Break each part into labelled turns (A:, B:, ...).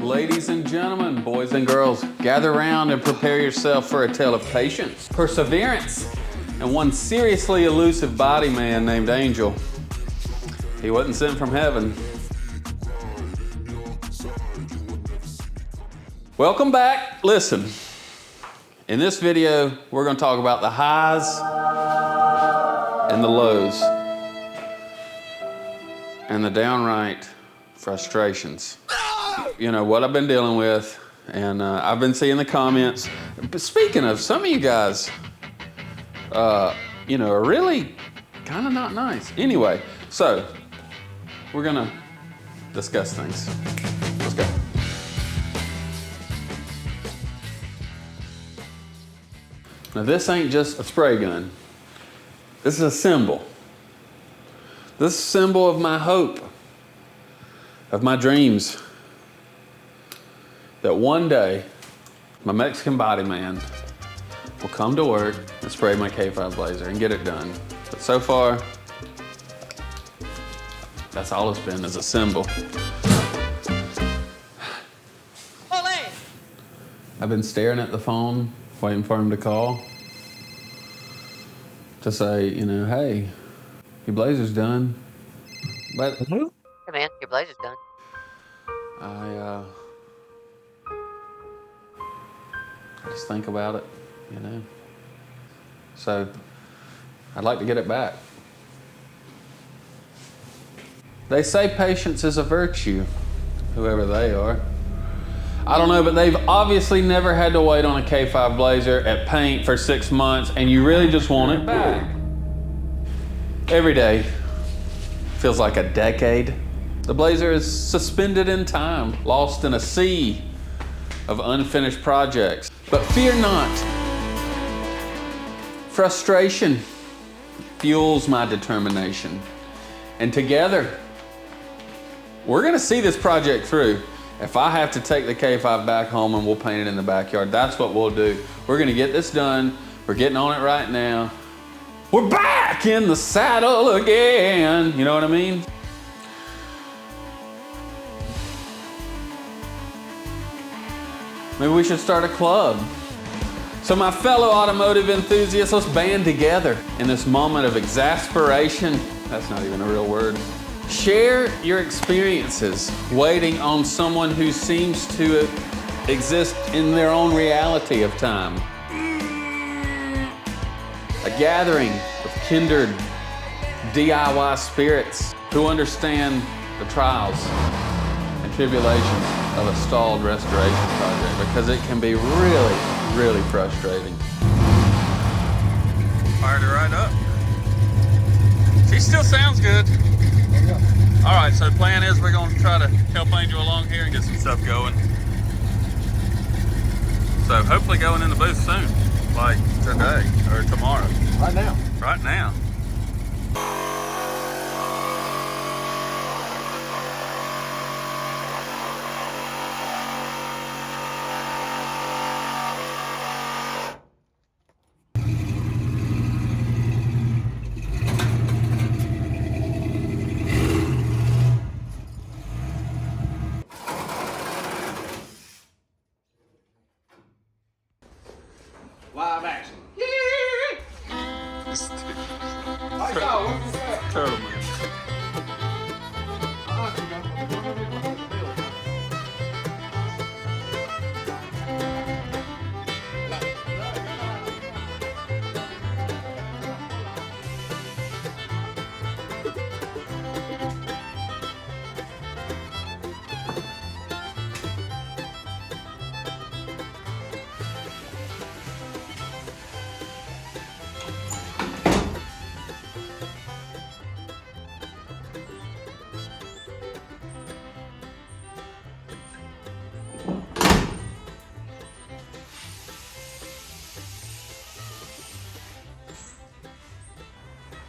A: Ladies and gentlemen, boys and girls, gather around and prepare yourself for a tale of patience, perseverance, and one seriously elusive body man named Angel. He wasn't sent from heaven. Welcome back. Listen, in this video, we're going to talk about the highs and the lows and the downright frustrations. You know, what I've been dealing with, and I've been seeing the comments. But speaking of, some of you guys, you know, are really kind of not nice. Anyway, so we're gonna discuss things. Let's go. Now this ain't just a spray gun. This is a symbol. This is a symbol of my hope, of my dreams, that one day my Mexican body man will come to work and spray my K5 Blazer and get it done. But so far, that's all it's been, is a symbol. I've been staring at the phone, waiting for him to call to say, you know, hey, your Blazer's done. But
B: Hey man, your Blazer's done.
A: I just think about it, you know. So I'd like to get it back. They say patience is a virtue, whoever they are. I don't know, but they've obviously never had to wait on a K5 Blazer at paint for 6 months, and you really just want it back. Every day feels like a decade. The Blazer is suspended in time, lost in a sea of unfinished projects. But fear not. Frustration fuels my determination. And together, we're gonna see this project through. If I have to take the K5 back home and we'll paint it in the backyard, that's what we'll do. We're gonna get this done. We're getting on it right now. We're back in the saddle again. You know what I mean? Maybe we should start a club. So my fellow automotive enthusiasts, let's band together in this moment of exasperation. That's not even a real word. Share your experiences waiting on someone who seems to exist in their own reality of time. A gathering of kindred DIY spirits who understand the trials and tribulations of a stalled restoration project, because it can be really, really frustrating. Fired it right up. She still sounds good. All right, so the plan is we're going to try to help Angel along here and get some stuff going. So hopefully going in the booth soon, like today or tomorrow.
C: Right now.
A: Right now.
C: Live action.
A: Turtle man.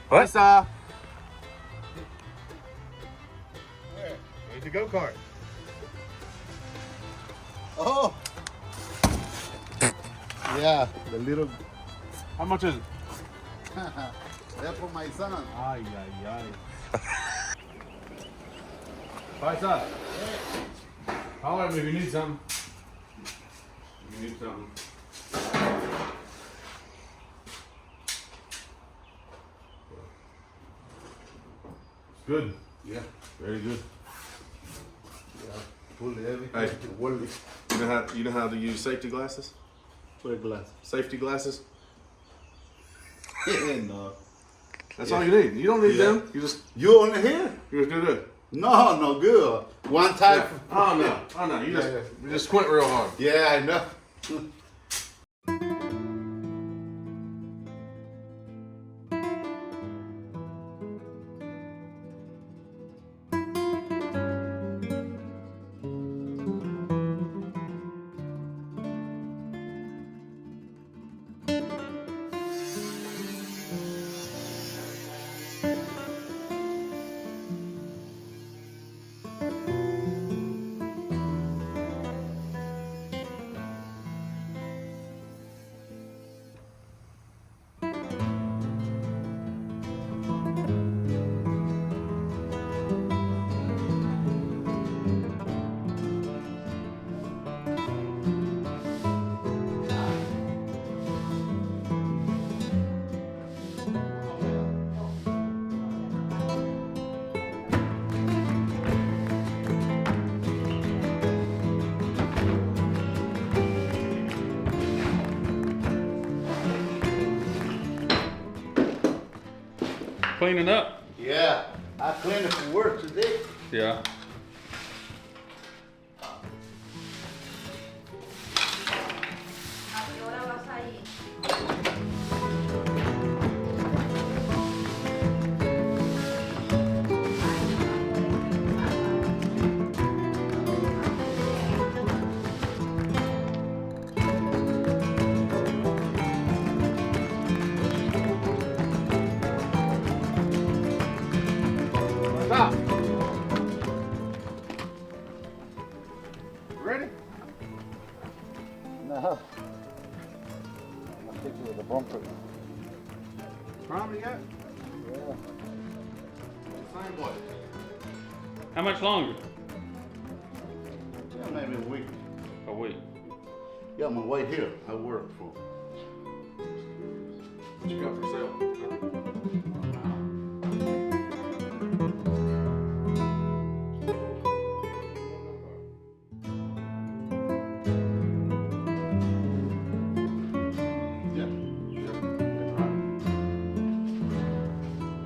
C: What? Where's the go-kart? Oh! Yeah, the little...
D: How much is it?
C: That's for my son.
D: Ay, ay, ay. Paisa. Holler at me if you need something. If you need something. It's good.
C: Yeah.
D: Very good.
C: Yeah. Fully everything.
D: Hey.
C: Fully.
D: You know how to use safety glasses?
C: Full glass.
D: Safety glasses?
C: No.
D: That's all you need. You don't need them.
C: You only here?
D: You just do this.
C: No, no good. One type.
D: Oh no. Oh no. You just squint real hard.
C: Yeah, I know.
A: Cleaning up.
C: Yeah. I cleaned it for work today.
A: Yeah.
E: ¿A qué hora vas a ir?
D: Stop. Ready?
C: No. I'm gonna take you with the bumper.
D: Prime yet?
C: Yeah.
D: Same place.
A: How much longer?
C: Yeah, maybe a week.
A: A week.
C: Yeah, I'm gonna wait here. I work for.
D: What you got for sale?
C: Yeah.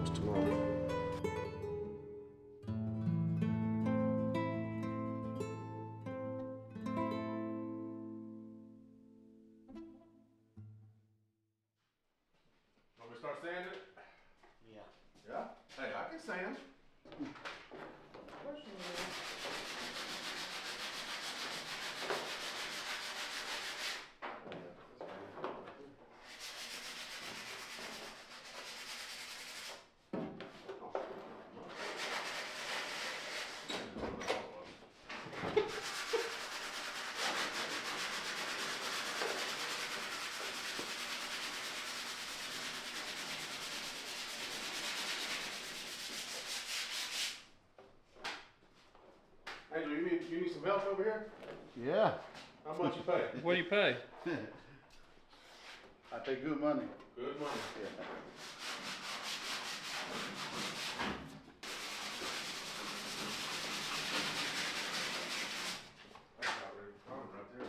D: It's tomorrow. Want me to start sanding it?
C: Yeah.
D: Yeah? Hey, I can sand. Angel, you need some help over here?
C: Yeah.
D: How much you pay?
A: What do you pay?
C: I pay good money.
D: Good money.
C: Yeah.
D: That's about ready for prime right there.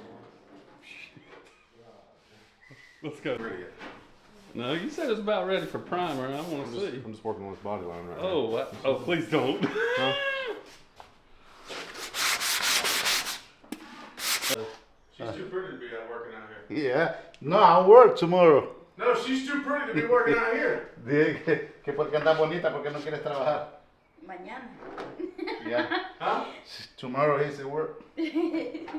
A: Let's go.
D: Ready yet?
A: No, you said it's about ready for primer. I want to see.
D: I'm just working on this body line right now.
A: Oh, please don't.
D: Huh? She's too pretty to be out working out here.
C: Yeah. No, I work tomorrow.
D: No, she's too pretty to be working out here.
C: Dije que porque andas bonita, porque no quieres trabajar.
E: Mañana.
C: Yeah.
D: Huh?
C: Tomorrow is at work. Yeah.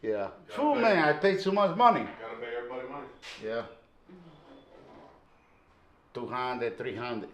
D: Gotta
C: True,
D: pay.
C: man. I pay too much money.
D: Gotta pay everybody money.
C: Yeah. 200, 300.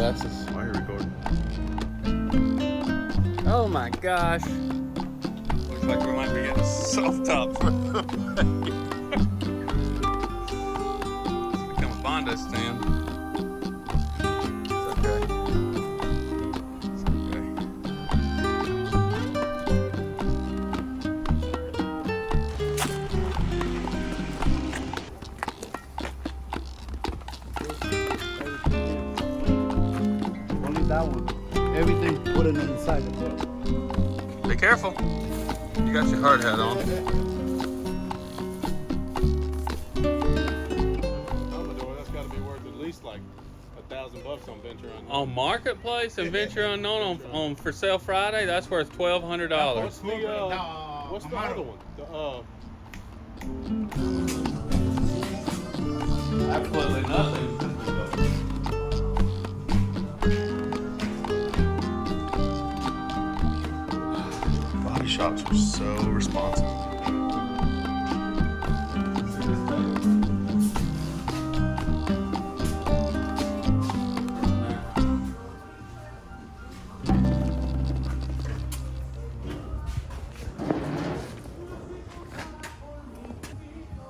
A: glasses.
D: Why are you recording?
A: Oh my gosh. Looks like we might be getting a soft top for the It's become a Bondo stand. It's okay. It's okay.
C: Only that one. Everything put it inside the book.
A: Be careful. You got your hard hat on.
D: Commodore, that's got to be worth at least like $1,000 on Venture Unknown.
A: On Marketplace and Venture Unknown on For Sale Friday, that's worth $1,200.
D: What's the other one?
A: Absolutely nothing.
D: Body shops are so responsive.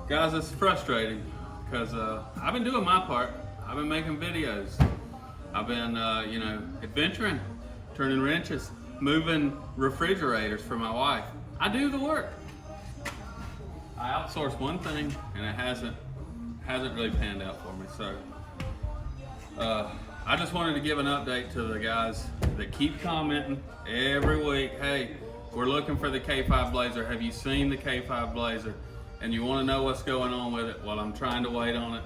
A: Guys, it's frustrating because I've been doing my part. I've been making videos. I've been, adventuring, turning wrenches, moving refrigerators for my wife. I do the work. I outsource one thing, and it hasn't really panned out for me. So I just wanted to give an update to the guys that keep commenting every week. Hey, we're looking for the K5 Blazer. Have you seen the K5 Blazer? And you want to know what's going on with it? Well, I'm trying to wait on it.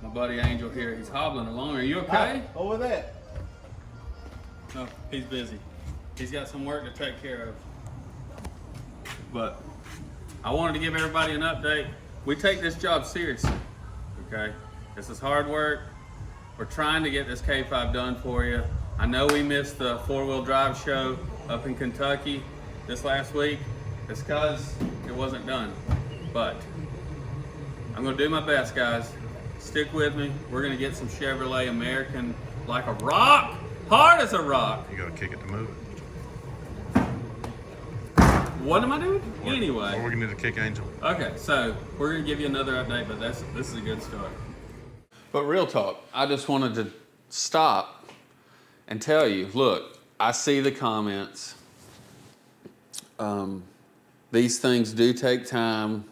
A: My buddy Angel here, he's hobbling along. Are you okay?
C: Over there.
A: No, he's busy. He's got some work to take care of. But I wanted to give everybody an update. We take this job seriously, okay? This is hard work. We're trying to get this K5 done for you. I know we missed the four-wheel drive show up in Kentucky this last week. It's because it wasn't done. But I'm gonna do my best, guys. Stick with me. We're gonna get some Chevrolet American like a rock, hard as a rock.
D: You gotta kick it to move it.
A: What am I doing?
D: Or
A: Anyway.
D: we're gonna need a kick Angel.
A: Okay, so we're gonna give you another update, but this is a good start. But real talk, I just wanted to stop and tell you, look, I see the comments. These things do take time.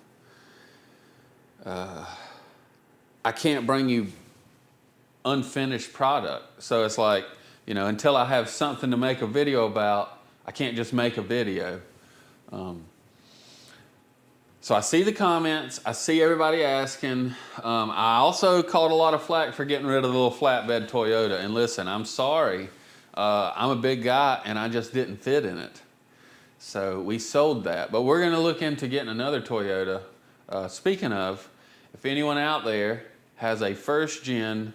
A: I can't bring you unfinished product. So it's like, until I have something to make a video about, I can't just make a video. So I see the comments, I see everybody asking. I also caught a lot of flack for getting rid of the little flatbed Toyota. And listen, I'm sorry. I'm a big guy and I just didn't fit in it. So we sold that. But we're gonna look into getting another Toyota. Speaking of, if anyone out there has a first gen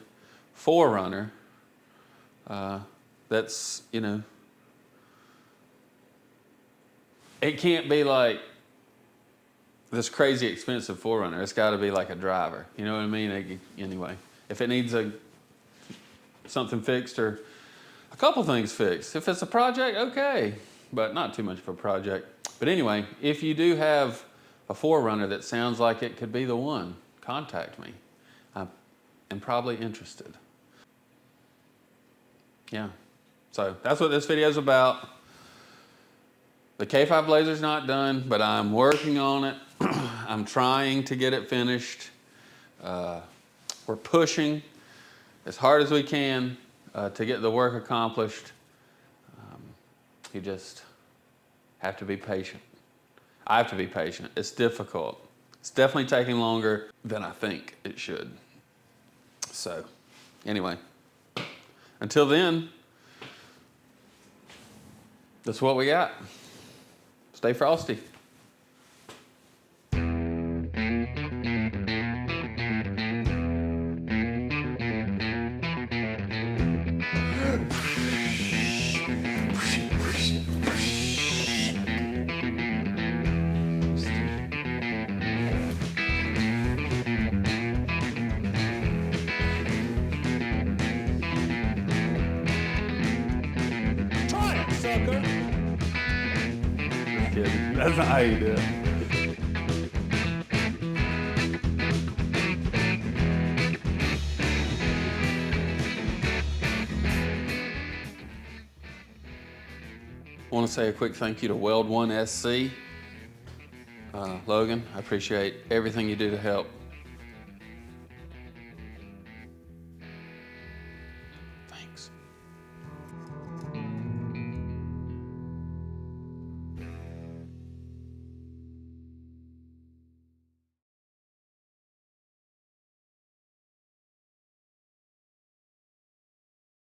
A: 4Runner, that's, it can't be like this crazy expensive 4Runner. It's got to be like a driver. You know what I mean? Anyway, if it needs something fixed or a couple things fixed. If it's a project, okay, but not too much of a project. But anyway, if you do have a 4Runner that sounds like it could be the one, contact me. I'm probably interested. Yeah, so that's what this video is about. The K5 Blazer's not done, but I'm working on it. I'm trying to get it finished. We're pushing as hard as we can to get the work accomplished. You just have to be patient. I have to be patient. It's difficult. It's definitely taking longer than I think it should. So, anyway, until then, that's what we got. Stay frosty.
D: sucker.
A: Just kidding. That's not how you do it. I want to say a quick thank you to Weld One SC. Logan, I appreciate everything you do to help